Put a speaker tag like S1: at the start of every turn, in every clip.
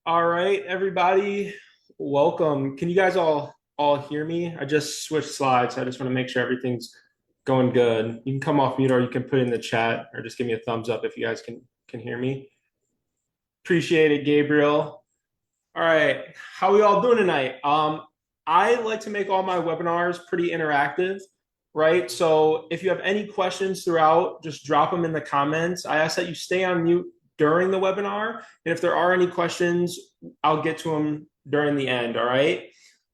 S1: All right, everybody, welcome. Can you guys all hear me? I just switched slides. So I just want to make sure everything's going good. You can come off mute or you can put it in the chat or just give me a thumbs up if you guys can hear me. Appreciate it, Gabriel. All right, how we all doing tonight? I like to make all my webinars pretty interactive, right? So if you have any questions throughout, just drop them in the comments. I ask that you stay on mute during the webinar, and if there are any questions, I'll get to them during the end, all right?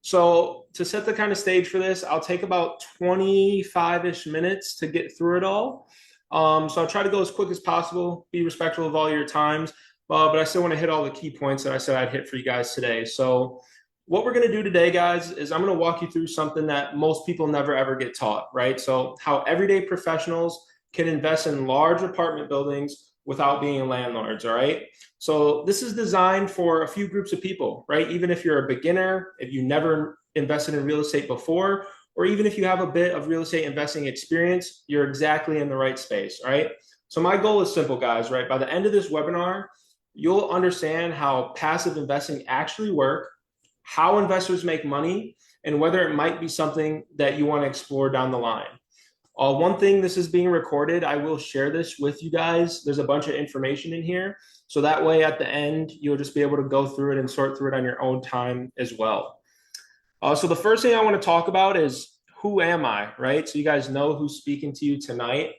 S1: So to set the kind of stage for this, I'll take about 25-ish minutes to get through it all. So I'll try to go as quick as possible, be respectful of all your times. But I still want to hit all the key points that I said I'd hit for you guys today. So what we're going to do today, guys, is I'm going to walk you through something that most people never ever get taught, right? So how everyday professionals can invest in large apartment buildings without being landlords, all right? So this is designed for a few groups of people, right? Even if you're a beginner, if you never invested in real estate before, or even if you have a bit of real estate investing experience, you're exactly in the right space, all right? So my goal is simple, guys, right? By the end of this webinar, you'll understand how passive investing actually works, how investors make money, and whether it might be something that you want to explore down the line. One thing, this is being recorded. I will share this with you guys. There's a bunch of information in here. So that way at the end, you'll just be able to go through it and sort through it on your own time as well. So the first thing I want to talk about is who am I, right? So you guys know who's speaking to you tonight.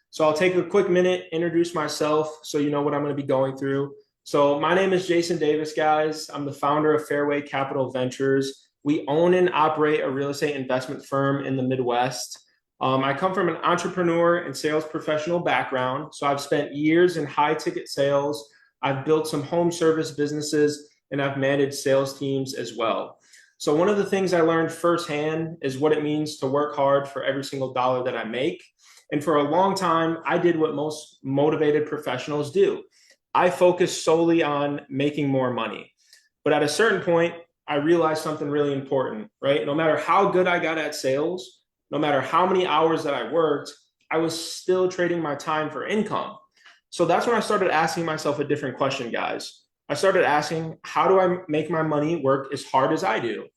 S1: So I'll take a quick minute, introduce myself so you know what I'm going to be going through. So my name is Jason Davis, guys. I'm the founder of Fairway Capital Ventures. We own and operate a real estate investment firm in the Midwest. I come from an entrepreneur and sales professional background. So I've spent years in high ticket sales. I've built some home service businesses and I've managed sales teams as well. So one of the things I learned firsthand is what it means to work hard for every single dollar that I make. And for a long time, I did what most motivated professionals do. I focused solely on making more money. But at a certain point, I realized something really important, right? No matter how good I got at sales, no matter how many hours that I worked, I was still trading my time for income. So that's when I started asking myself a different question, guys. I started asking, how do I make my money work as hard as I do?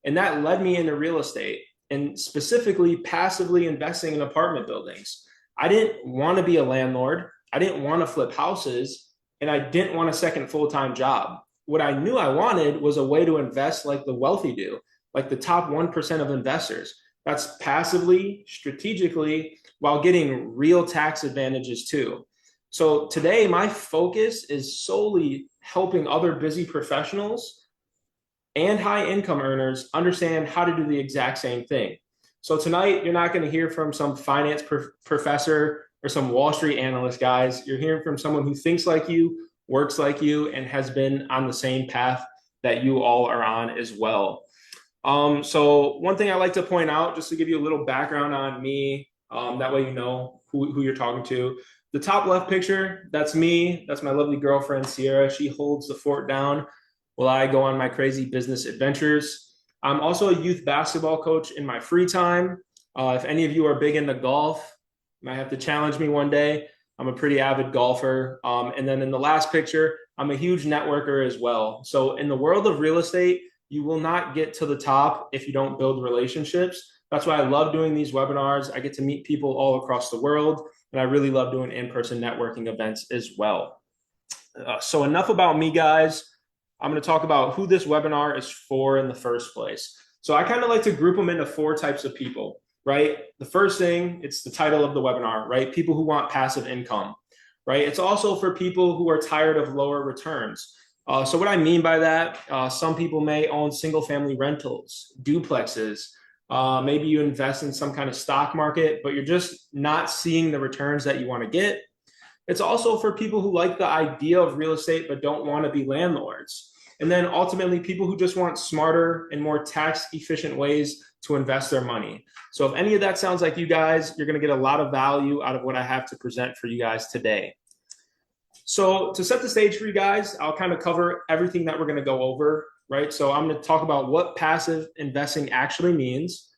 S1: And that led me into real estate and specifically passively investing in apartment buildings. I didn't want to be a landlord. I didn't want to flip houses. And I didn't want a second full-time job. What I knew I wanted was a way to invest like the wealthy do, like the top 1% of investors. That's passively, strategically, while getting real tax advantages too. So today, my focus is solely helping other busy professionals and high income earners understand how to do the exact same thing. So tonight, you're not going to hear from some finance professor or some Wall Street analyst, guys. You're hearing from someone who thinks like you, works like you, and has been on the same path that you all are on as well. So one thing I like to point out, just to give you a little background on me, that way you know who you're talking to. The top left picture, that's me. That's my lovely girlfriend, Sierra. She holds the fort down while I go on my crazy business adventures. I'm also a youth basketball coach in my free time. If any of you are big into golf, you might have to challenge me one day. I'm a pretty avid golfer. And then in the last picture, I'm a huge networker as well. So in the world of real estate, you will not get to the top if you don't build relationships. That's why I love doing these webinars. I get to meet people all across the world, and I really love doing in-person networking events as well. So enough about me, guys. I'm going to talk about who this webinar is for in the first place. So I kind of like to group them into four types of people, right? The first thing, it's the title of the webinar, right? People who want passive income, right? It's also for people who are tired of lower returns. So what I mean by that, some people may own single family rentals, duplexes. Maybe you invest in some kind of stock market, but you're just not seeing the returns that you want to get. It's also for people who like the idea of real estate, but don't want to be landlords. And then ultimately people who just want smarter and more tax efficient ways to invest their money. So if any of that sounds like you guys, you're going to get a lot of value out of what I have to present for you guys today. So to set the stage for you guys, I'll kind of cover everything that we're going to go over, right? So I'm going to talk about what passive investing actually means,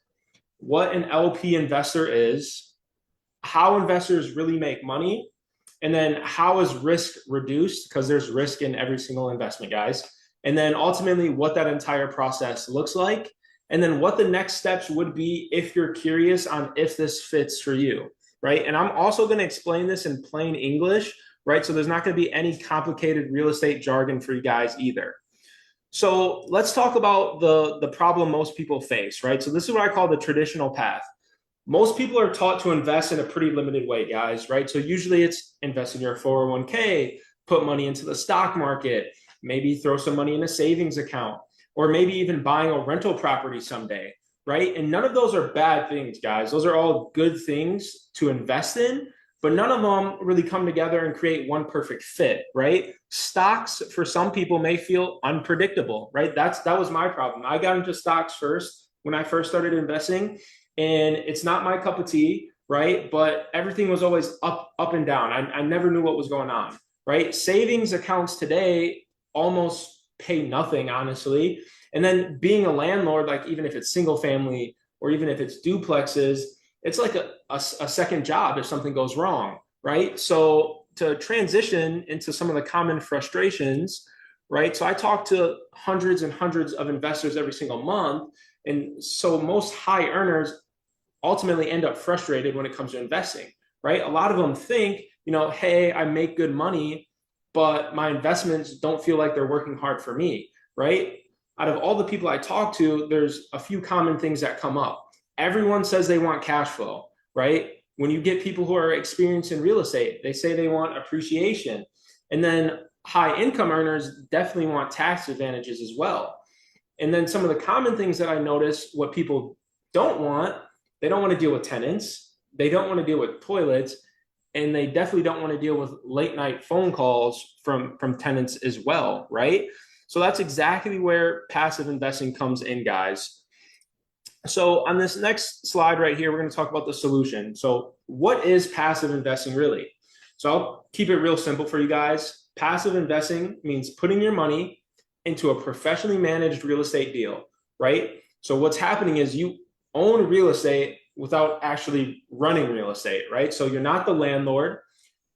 S1: what an LP investor is, how investors really make money, and then how is risk reduced, because there's risk in every single investment, guys. and then ultimately what that entire process looks like, and then what the next steps would be if you're curious on if this fits for you, right? And I'm also going to explain this in plain English, right? So there's not going to be any complicated real estate jargon for you guys either. So let's talk about the problem most people face, right? So this is what I call the traditional path. Most people are taught to invest in a pretty limited way, guys, right? So usually it's invest in your 401k, put money into the stock market, maybe throw some money in a savings account, or maybe even buying a rental property someday, right? And none of those are bad things, guys. Those are all good things to invest in, but none of them really come together and create one perfect fit, right? Stocks for some people may feel unpredictable, right? That was my problem. I got into stocks first when I first started investing, and it's not my cup of tea, right? But everything was always up and down. I never knew what was going on, right? Savings accounts today almost pay nothing, honestly. And then being a landlord, like even if it's single family or even if it's duplexes, it's like a second job if something goes wrong, right? So to transition into some of the common frustrations, right? So I talk to hundreds and hundreds of investors every single month. And so most high earners ultimately end up frustrated when it comes to investing, right? A lot of them think, hey, I make good money, but my investments don't feel like they're working hard for me, right? Out of all the people I talk to, there's a few common things that come up. Everyone says they want cash flow, right? When you get people who are experienced in real estate, they say they want appreciation. And then high income earners definitely want tax advantages as well. And then some of the common things that I notice, what people don't want, they don't want to deal with tenants, they don't want to deal with toilets, and they definitely don't want to deal with late night phone calls from tenants as well, right? So that's exactly where passive investing comes in, guys. So on this next slide right here, we're going to talk about the solution. So what is passive investing really? So I'll keep it real simple for you guys. Passive investing means putting your money into a professionally managed real estate deal, right? So what's happening is you own real estate without actually running real estate, right? So you're not the landlord,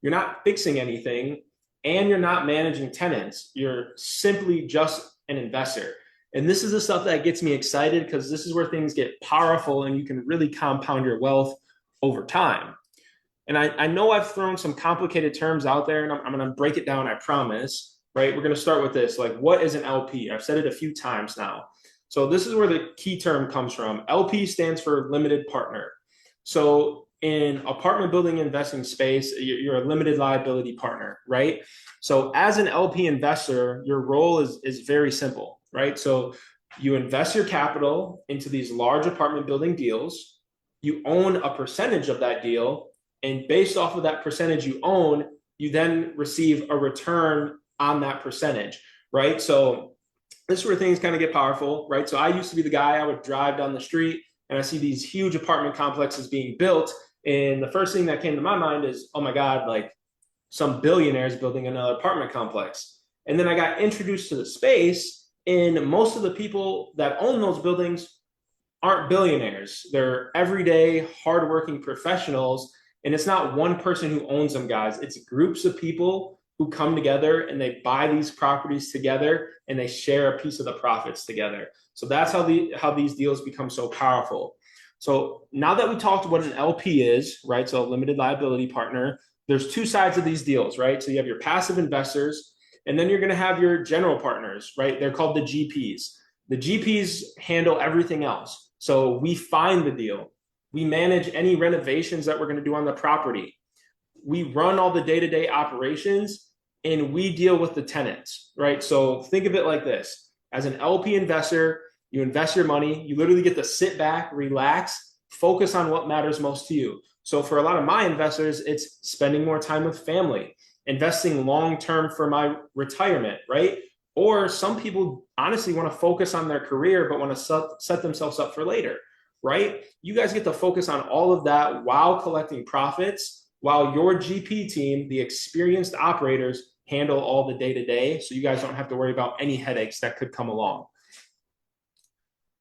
S1: you're not fixing anything, and you're not managing tenants. You're simply just an investor. And this is the stuff that gets me excited because this is where things get powerful and you can really compound your wealth over time. And I know I've thrown some complicated terms out there, and I'm going to break it down, I promise, right? We're going to start with this. Like, what is an LP? I've said it a few times now. So this is where the key term comes from. LP stands for limited partner. So in apartment building investing space, you're a limited liability partner, right? So as an LP investor, your role is very simple, right? So you invest your capital into these large apartment building deals. You own a percentage of that deal. And based off of that percentage you own, you then receive a return on that percentage, right? So this is where things kind of get powerful, right? So I used to be the guy, I would drive down the street and I see these huge apartment complexes being built. And the first thing that came to my mind is, oh my God, like some billionaires building another apartment complex. And then I got introduced to the space, and most of the people that own those buildings aren't billionaires. They're everyday, hardworking professionals. And it's not one person who owns them, guys. It's groups of people who come together and they buy these properties together and they share a piece of the profits together. So that's how these deals become so powerful. So now that we talked what an LP is, right? So a limited liability partner, there's two sides of these deals, right? So you have your passive investors, and then you're going to have your general partners, right? They're called the GPs. The GPs handle everything else. So we find the deal. We manage any renovations that we're going to do on the property. We run all the day-to-day operations, and we deal with the tenants, right? So think of it like this. As an LP investor, you invest your money, you literally get to sit back, relax, focus on what matters most to you. So for a lot of my investors, it's spending more time with family, investing long-term for my retirement, right? Or some people honestly want to focus on their career, but want to set themselves up for later, right? You guys get to focus on all of that while collecting profits, while your GP team, the experienced operators, handle all the day-to-day, so you guys don't have to worry about any headaches that could come along.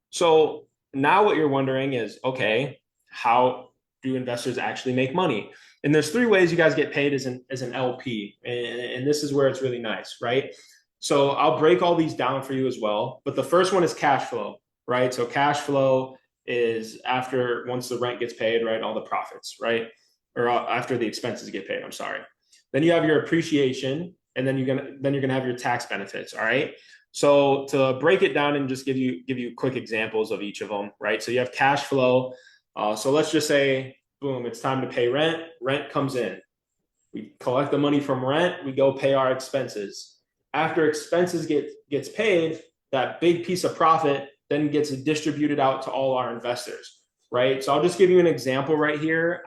S1: So now what you're wondering is, okay, how do investors actually make money? And there's three ways you guys get paid as an LP, and this is where it's really nice, right? So I'll break all these down for you as well. But the first one is cash flow, right? So cash flow is after once the rent gets paid, right? All the profits, right? Or after the expenses get paid. I'm sorry. Then you have your appreciation, and then you're gonna have your tax benefits. All right. So to break it down and just give you quick examples of each of them, right? So you have cash flow. So let's just say, boom, it's time to pay rent. Rent comes in. We collect the money from rent. We go pay our expenses. After expenses gets paid, that big piece of profit then gets distributed out to all our investors, right? So I'll just give you an example right here.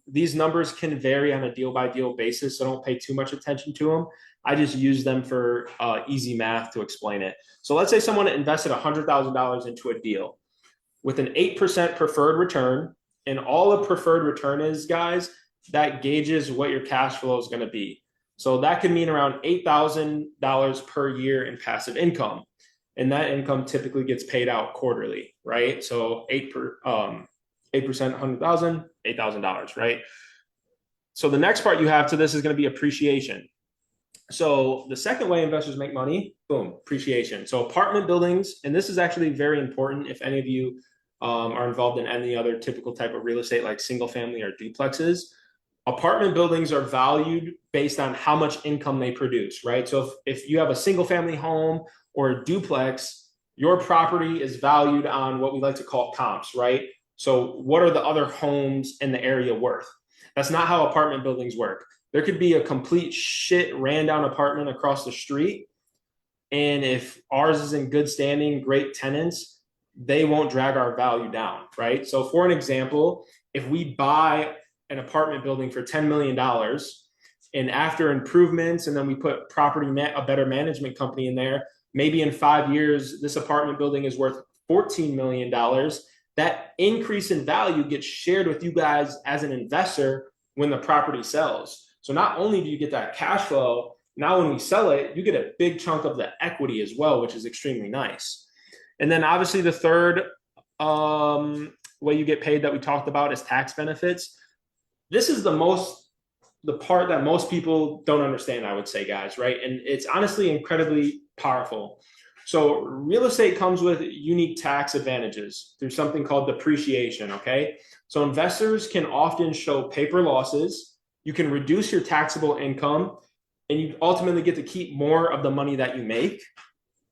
S1: These numbers can vary on a deal by deal basis, so don't pay too much attention to them. I just use them for easy math to explain it. So let's say someone invested $100,000 into a deal with an 8% preferred return, and all a preferred return is, guys, that gauges what your cash flow is going to be. So that could mean around $8,000 per year in passive income. And that income typically gets paid out quarterly, right? So 8%, 100,000, $8,000, right? So the next part you have to this is going to be appreciation. So the second way investors make money, boom, appreciation. So apartment buildings, and this is actually very important if any of you are involved in any other typical type of real estate like single family or duplexes. Apartment buildings are valued based on how much income they produce, right? So if you have a single family home or a duplex, your property is valued on what we like to call comps, right? So what are the other homes in the area worth? That's not how apartment buildings work. There could be a complete shit ran down apartment across the street. And if ours is in good standing, great tenants, they won't drag our value down, right? So for an example, if we buy an apartment building for $10 million, and after improvements, and then we put a better management company in there, maybe in 5 years, this apartment building is worth $14 million. That increase in value gets shared with you guys as an investor when the property sells. So not only do you get that cash flow, now when we sell it, you get a big chunk of the equity as well, which is extremely nice. And then obviously the third way you get paid that we talked about is tax benefits. This is the part that most people don't understand, I would say, guys, right? And it's honestly incredibly powerful. So real estate comes with unique tax advantages through something called depreciation, okay? So investors can often show paper losses. You can reduce your taxable income, and you ultimately get to keep more of the money that you make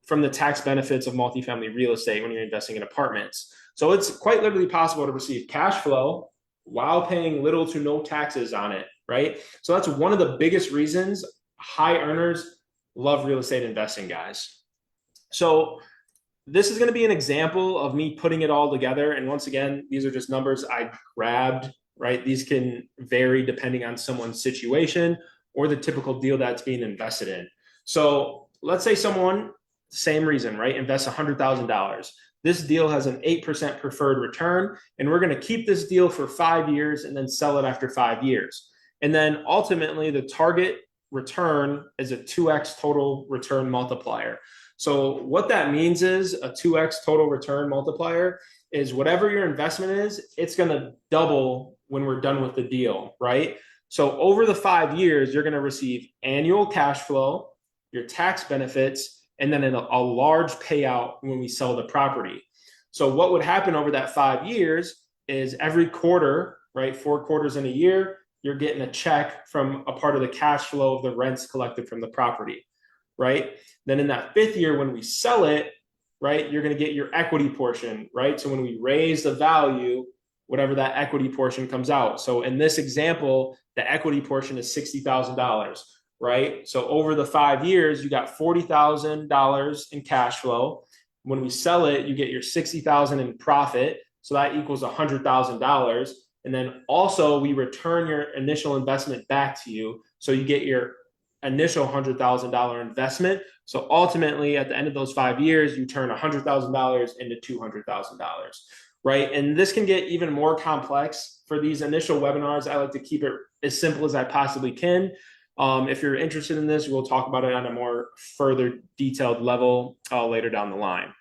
S1: from the tax benefits of multifamily real estate when you're investing in apartments. So it's quite literally possible to receive cash flow while paying little to no taxes on it, right? So that's one of the biggest reasons high earners love real estate investing, guys. So this is going to be an example of me putting it all together. And once again, these are just numbers I grabbed, right? These can vary depending on someone's situation or the typical deal that's being invested in. So let's say someone, same reason, right? Invests $100,000. This deal has an 8% preferred return, and we're going to keep this deal for 5 years and then sell it after 5 years. And then ultimately, the target return is a 2x total return multiplier. So what that means is a 2x total return multiplier is whatever your investment is, it's going to double when we're done with the deal, right? So over the 5 years, you're going to receive annual cash flow, your tax benefits, and then a large payout when we sell the property. So what would happen over that 5 years is every quarter, right, 4 quarters in a year, you're getting a check from a part of the cash flow of the rents collected from the property, right? Then in that 5th year, when we sell it, right, you're going to get your equity portion, right? So when we raise the value, whatever that equity portion comes out. So in this example, the equity portion is $60,000. Right? So over the 5 years, you got $40,000 in cash flow. When we sell it, you get your $60,000 in profit. So that equals $100,000. And then also we return your initial investment back to you. So you get your initial $100,000 investment. So ultimately at the end of those 5 years, you turn $100,000 into $200,000. Right? And this can get even more complex. For these initial webinars, I like to keep it as simple as I possibly can. If you're interested in this, we'll talk about it on a more further detailed level later down the line.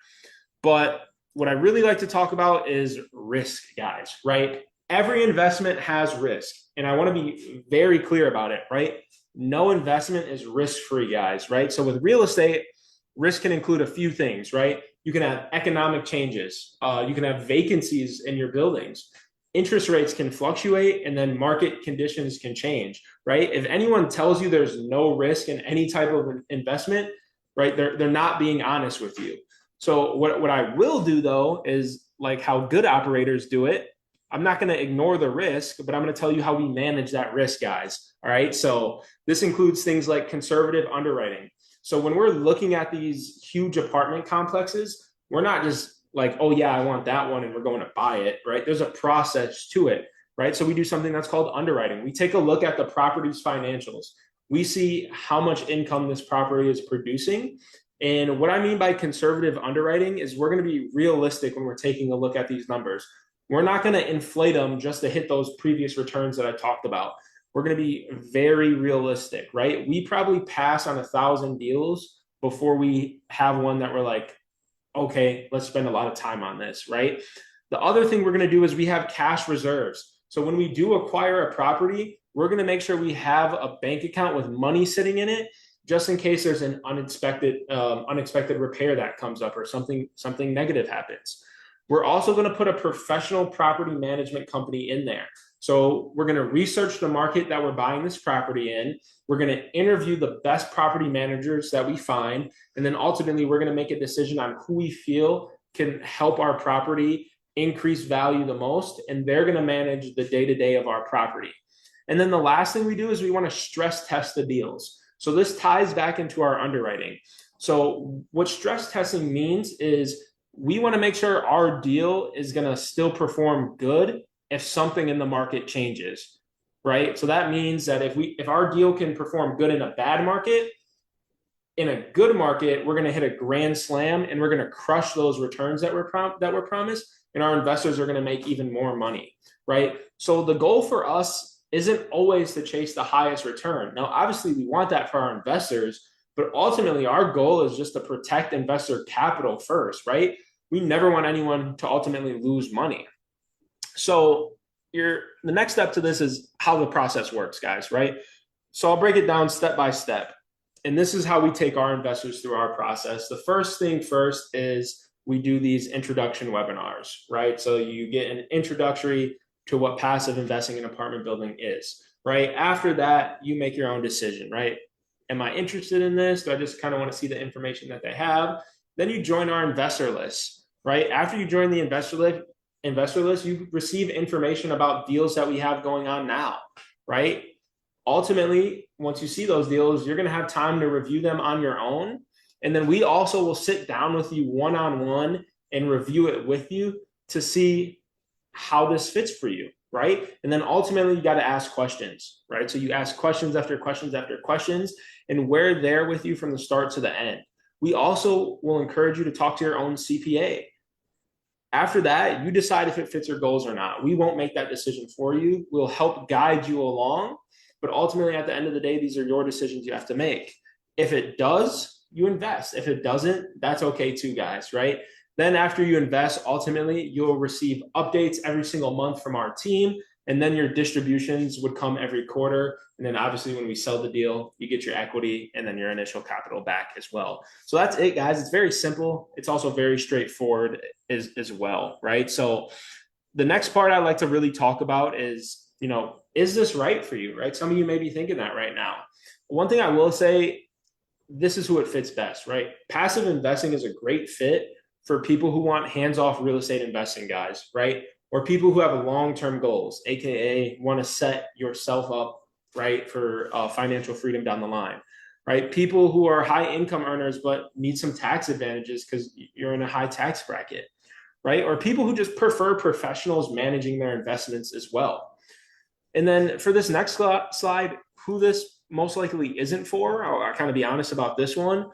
S1: But what I really like to talk about is risk, guys, right? every investment has risk. And I want to be very clear about it, right? No investment is risk-free, guys, right? So with real estate, risk can include a few things, right? You can have economic changes. You can have vacancies in your buildings. Interest rates can fluctuate, and then market conditions can change, right? If anyone tells you there's no risk in any type of investment, right, they're not being honest with you. So what I will do though is like how good operators do it. I'm not going to ignore the risk, but I'm going to tell you how we manage that risk, guys. All right. So this includes things like conservative underwriting. So when we're looking at these huge apartment complexes, we're not just like, oh yeah, I want that one and we're going to buy it, right? There's a process to it, right? So we do something that's called underwriting. We take a look at the property's financials. We see how much income this property is producing. And what I mean by conservative underwriting is we're going to be realistic when we're taking a look at these numbers. We're not going to inflate them just to hit those previous returns that I talked about. We're going to be very realistic, right? We probably pass on 1,000 deals before we have one that we're like, okay, let's spend a lot of time on this, right? The other thing we're going to do is we have cash reserves. So when we do acquire a property, we're going to make sure we have a bank account with money sitting in it, just in case there's an unexpected repair that comes up or something negative happens. We're also going to put a professional property management company in there. So we're going to research the market that we're buying this property in. We're going to interview the best property managers that we find. And then ultimately, we're going to make a decision on who we feel can help our property increase value the most. And they're going to manage the day-to-day of our property. And then the last thing we do is we want to stress test the deals. So this ties back into our underwriting. So what stress testing means is we want to make sure our deal is going to still perform good if something in the market changes, right? So that means that if our deal can perform good in a bad market, in a good market, we're going to hit a grand slam and we're going to crush those returns that we're promised, and our investors are going to make even more money, right? So the goal for us isn't always to chase the highest return. Now, obviously, we want that for our investors, but ultimately, our goal is just to protect investor capital first, right? We never want anyone to ultimately lose money. So the next step to this is how the process works, guys, right? So I'll break it down step by step. And this is how we take our investors through our process. The first thing first is we do these introduction webinars, right? So you get an introductory to what passive investing in apartment building is, right? After that, you make your own decision, right? Am I interested in this? Do I just kind of want to see the information that they have? Then you join our investor list, right? After you join the investor list, you receive information about deals that we have going on now, right? Ultimately, once you see those deals, you're going to have time to review them on your own. And then we also will sit down with you one-on-one and review it with you to see how this fits for you, right? And then ultimately, you got to ask questions, right? So you ask questions after questions after questions, and we're there with you from the start to the end. We also will encourage you to talk to your own CPA. After that, you decide if it fits your goals or not. We won't make that decision for you. We'll help guide you along. But ultimately, at the end of the day, these are your decisions you have to make. If it does, you invest. If it doesn't, that's okay too, guys, right? Then after you invest, ultimately, you'll receive updates every single month from our team. And then your distributions would come every quarter. And then obviously when we sell the deal, you get your equity and then your initial capital back as well. So that's it, guys. It's very simple. It's also very straightforward as well, right? So the next part I'd like to really talk about is, is this right for you, right? Some of you may be thinking that right now. One thing I will say, this is who it fits best, right? Passive investing is a great fit for people who want hands-off real estate investing, guys, right? Or people who have long-term goals, AKA want to set yourself up, right, for financial freedom down the line, right? People who are high income earners but need some tax advantages because you're in a high tax bracket, right? Or people who just prefer professionals managing their investments as well. And then for this next slide, who this most likely isn't for, I'll kind of be honest about this one.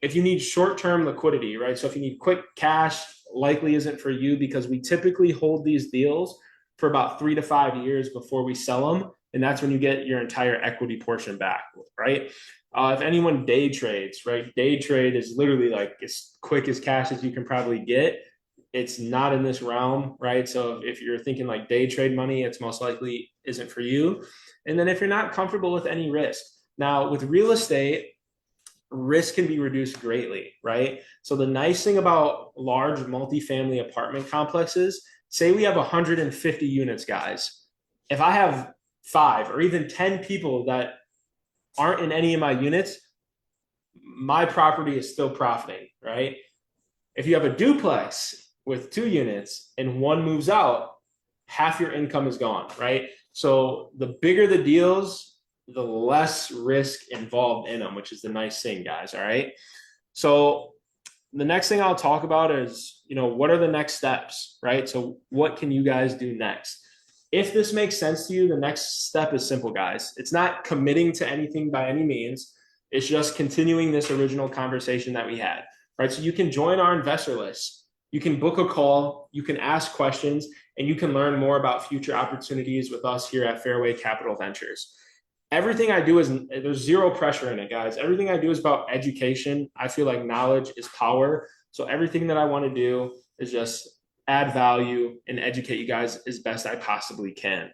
S1: If you need short-term liquidity, right? So if you need quick cash, likely isn't for you because we typically hold these deals for about 3 to 5 years before we sell them. And that's when you get your entire equity portion back, right? If anyone day trades, right? Day trade is literally like as quick as cash as you can probably get. it's not in this realm, right? So if you're thinking like day trade money, it's most likely isn't for you. And then if you're not comfortable with any risk. Now, with real estate, risk can be reduced greatly, right? So the nice thing about large multifamily apartment complexes, say we have 150 units, guys. If I have 5 or even 10 people that aren't in any of my units, my property is still profiting, right? If you have a duplex with 2 units and one moves out, half your income is gone, right? So the bigger the deals, the less risk involved in them, which is the nice thing, guys. All right. So the next thing I'll talk about is, what are the next steps, right? So what can you guys do next? If this makes sense to you, the next step is simple, guys. It's not committing to anything by any means. It's just continuing this original conversation that we had, right? So you can join our investor list. You can book a call. You can ask questions, and you can learn more about future opportunities with us here at Fairway Capital Ventures. Everything I do there's zero pressure in it, guys. Everything I do is about education. I feel like knowledge is power. So everything that I want to do is just add value and educate you guys as best I possibly can.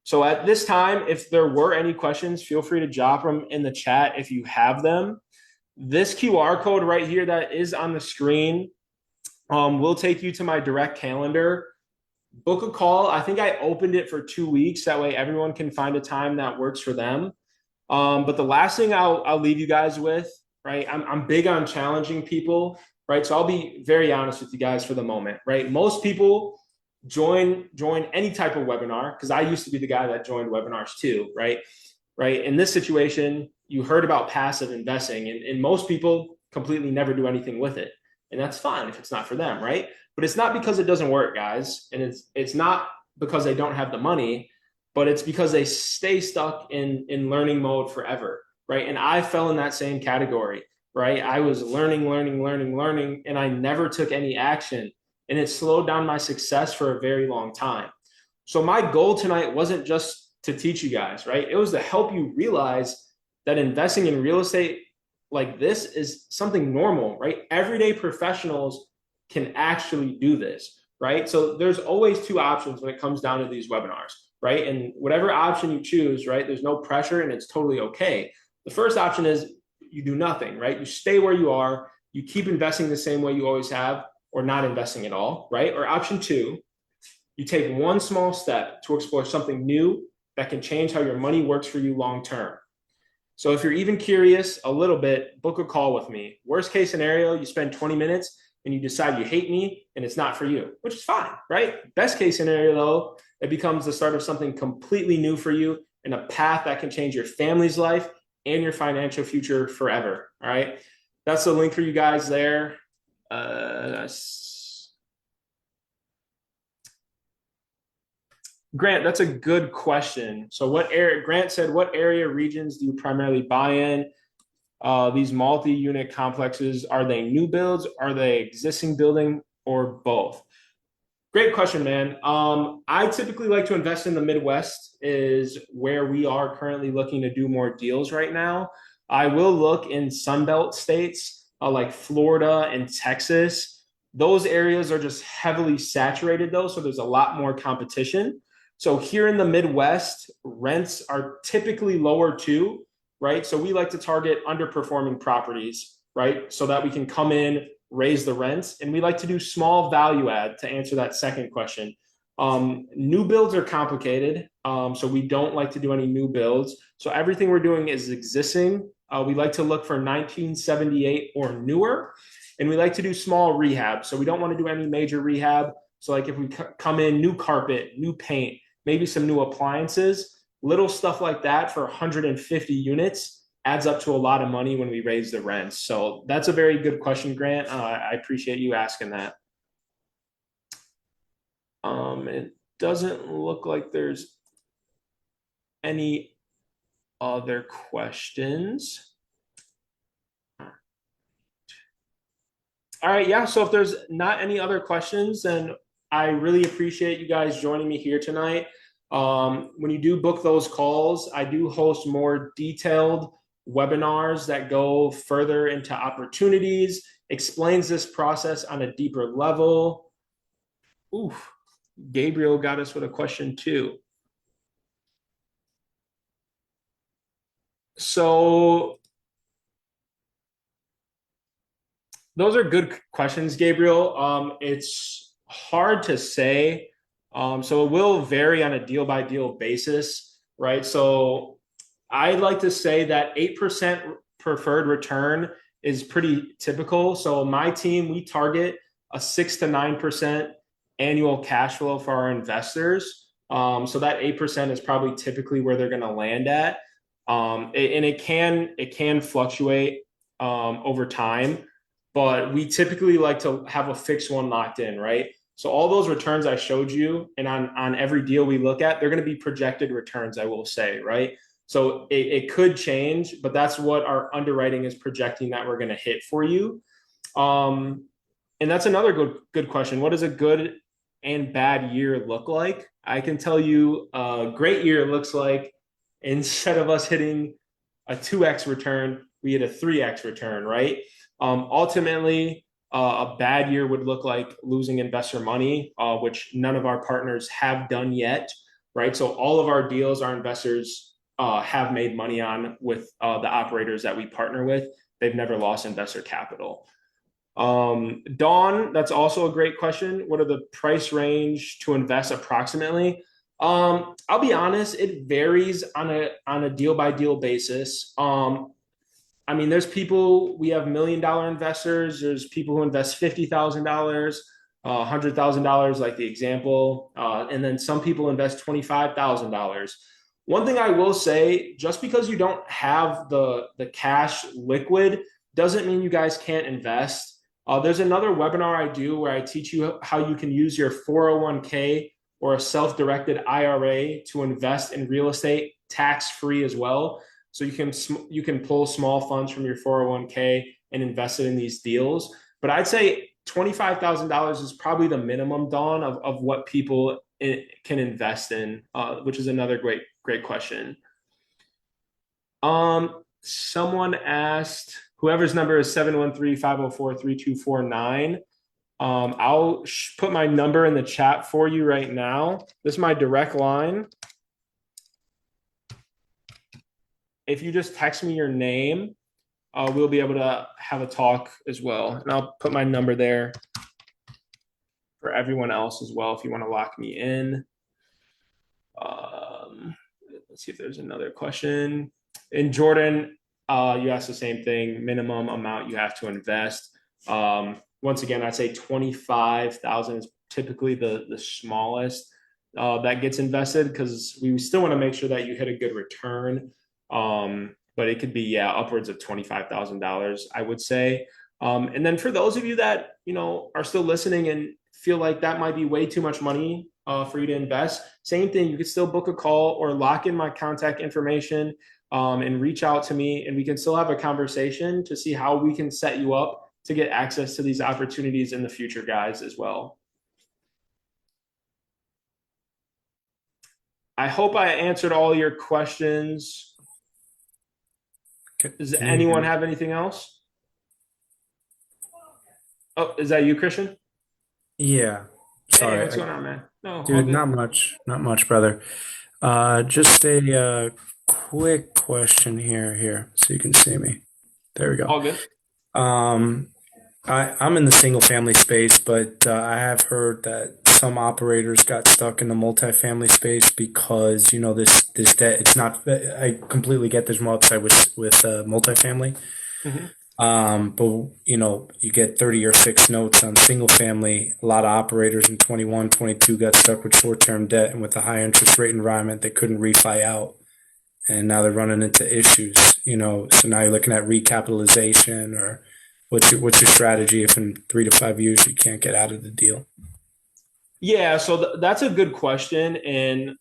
S1: So at this time, if there were any questions, feel free to drop them in the chat if you have them. This QR code right here that is on the screen will take you to my direct calendar. Book a call. I think I opened it for 2 weeks. That way everyone can find a time that works for them. But the last thing I'll leave you guys with, right? I'm big on challenging people, right? So I'll be very honest with you guys for the moment, right? Most people join any type of webinar, because I used to be the guy that joined webinars too, right? In this situation, you heard about passive investing, and most people completely never do anything with it. And that's fine if it's not for them, right? But it's not because it doesn't work, guys. And it's not because they don't have the money, but it's because they stay stuck in learning mode forever, right? And I fell in that same category, right? I was learning, and I never took any action. And it slowed down my success for a very long time. So my goal tonight wasn't just to teach you guys, right? It was to help you realize that investing in real estate like this is something normal, right? Everyday professionals can actually do this, right? So there's always 2 options when it comes down to these webinars, right? And whatever option you choose, right, there's no pressure and it's totally okay. The first option is you do nothing, right? You stay where you are, you keep investing the same way you always have, or not investing at all, right? Or option 2, you take one small step to explore something new that can change how your money works for you long term. So if you're even curious a little bit, book a call with me. Worst case scenario, you spend 20 minutes and you decide you hate me and it's not for you, which is fine, right? Best case scenario though, it becomes the start of something completely new for you and a path that can change your family's life and your financial future forever, all right? That's the link for you guys there. Grant, that's a good question. So Grant said, what area regions do you primarily buy in? These multi-unit complexes, are they new builds? Are they existing building, or both? Great question, man. I typically like to invest in the Midwest, is where we are currently looking to do more deals right now. I will look in Sunbelt states like Florida and Texas. Those areas are just heavily saturated though, so there's a lot more competition. So here in the Midwest, rents are typically lower too, right? So we like to target underperforming properties, right? So that we can come in, raise the rents. And we like to do small value add to answer that second question. New builds are complicated. So we don't like to do any new builds. So everything we're doing is existing. We like to look for 1978 or newer. And we like to do small rehab. So we don't want to do any major rehab. So like if we come in, new carpet, new paint, maybe some new appliances, little stuff like that for 150 units adds up to a lot of money when we raise the rents. So that's a very good question, Grant. I appreciate you asking that. It doesn't look like there's any other questions. All right, yeah, so if there's not any other questions, then I really appreciate you guys joining me here tonight. When you do book those calls, I do host more detailed webinars that go further into opportunities explains this process on a deeper level. Oof, Gabriel got us with a question too. So those are good questions, Gabriel. It's hard to say. So it will vary on a deal by deal basis, right? So I'd like to say that 8% preferred return is pretty typical. So my team, we target a 6 to 9% annual cash flow for our investors. So that 8% is probably typically where they're going to land at. And it can fluctuate over time, but we typically like to have a fixed one locked in, right? So all those returns I showed you, and on every deal we look at, they're going to be projected returns, I will say, right? So it could change, but that's what our underwriting is projecting that we're going to hit for you. And that's another good question. What does a good and bad year look like? I can tell you a great year looks like, instead of us hitting a 2x return, we hit a 3x return, right? Ultimately, a bad year would look like losing investor money, which none of our partners have done yet, right? So all of our deals, our investors have made money on with the operators that we partner with. They've never lost investor capital. Dawn, that's also a great question. What are the price range to invest approximately? I'll be honest, it varies on a deal by deal basis. I mean, there's people, we have $1 million investors. There's people who invest $50,000, $100,000, like the example. And then some people invest $25,000. One thing I will say, just because you don't have the cash liquid doesn't mean you guys can't invest. There's another webinar I do where I teach you how you can use your 401k or a self-directed IRA to invest in real estate tax-free as well. So you can pull small funds from your 401k and invest it in these deals. But I'd say $25,000 is probably the minimum, Dawn, of what people can invest in, which is another great question. Someone asked, whoever's number is 713-504-3249. I'll put my number in the chat for you right now. This is my direct line. If you just text me your name, we'll be able to have a talk as well. And I'll put my number there for everyone else as well if you want to lock me in. Let's see if there's another question. And Jordan, you asked the same thing, minimum amount you have to invest. Once again, I'd say 25,000 is typically the smallest that gets invested, because we still want to make sure that you hit a good return. But it could be, upwards of $25,000, I would say. And then for those of you that, are still listening and feel like that might be way too much money for you to invest, same thing, you could still book a call or lock in my contact information and reach out to me, and we can still have a conversation to see how we can set you up to get access to these opportunities in the future, guys, as well. I hope I answered all your questions. Does anyone have anything else? Oh, is that you, Christian?
S2: Yeah. Sorry.
S1: Hey, what's going on, man? No,
S2: Dude, not much, brother. Just a quick question here, so you can see me. There we go.
S1: all good.
S2: Um, I'm in the single family space, but I have heard that some operators got stuck in the multifamily space because, this debt, it's not, I completely get there's more upside with multifamily.
S1: Mm-hmm.
S2: But you get 30 or 6 notes on single family. A lot of operators in 21, 22 got stuck with short-term debt, and with the high interest rate environment, they couldn't refi out. And now they're running into issues, so now you're looking at recapitalization, or what's your strategy if in 3 to 5 years you can't get out of the deal?
S1: Yeah, so that's a good question. And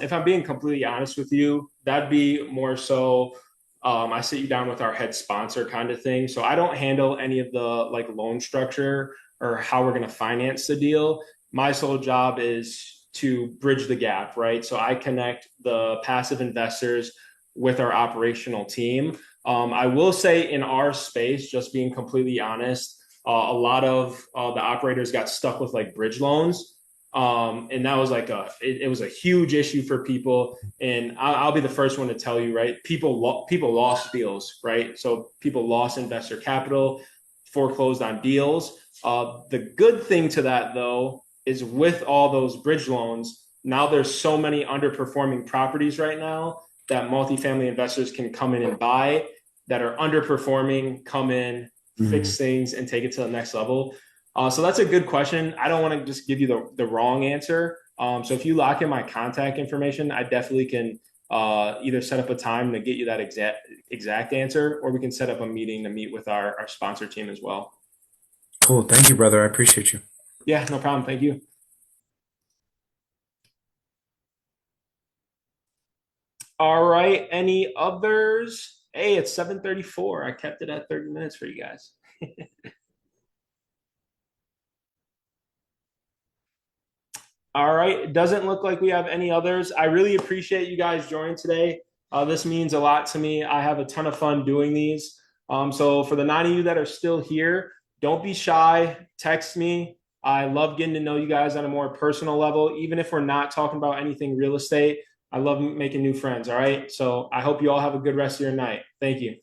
S1: if I'm being completely honest with you, that'd be more so I sit you down with our head sponsor kind of thing. So I don't handle any of the like loan structure or how we're going to finance the deal. My sole job is to bridge the gap, right? So I connect the passive investors with our operational team. I will say in our space, just being completely honest, a lot of the operators got stuck with like bridge loans. And that was like it was a huge issue for people. And I'll be the first one to tell you, right? People lost deals, right? So people lost investor capital, foreclosed on deals. The good thing to that, though, is with all those bridge loans, now there's so many underperforming properties right now that multifamily investors can come in and buy that are underperforming, come in,
S2: Mhm.
S1: fix things, and take it to the next level. So that's a good question. I don't want to just give you the wrong answer. So if you lock in my contact information, I definitely can either set up a time to get you that exact answer, or we can set up a meeting to meet with our sponsor team as well.
S2: Cool. Thank you, brother. I appreciate you.
S1: Yeah, no problem. Thank you. All right. Any others? Hey, it's 7:34. I kept it at 30 minutes for you guys. All right. It doesn't look like we have any others. I really appreciate you guys joining today. This means a lot to me. I have a ton of fun doing these. So for the 9 of you that are still here, don't be shy. Text me. I love getting to know you guys on a more personal level, even if we're not talking about anything real estate. I love making new friends. All right. So I hope you all have a good rest of your night. Thank you.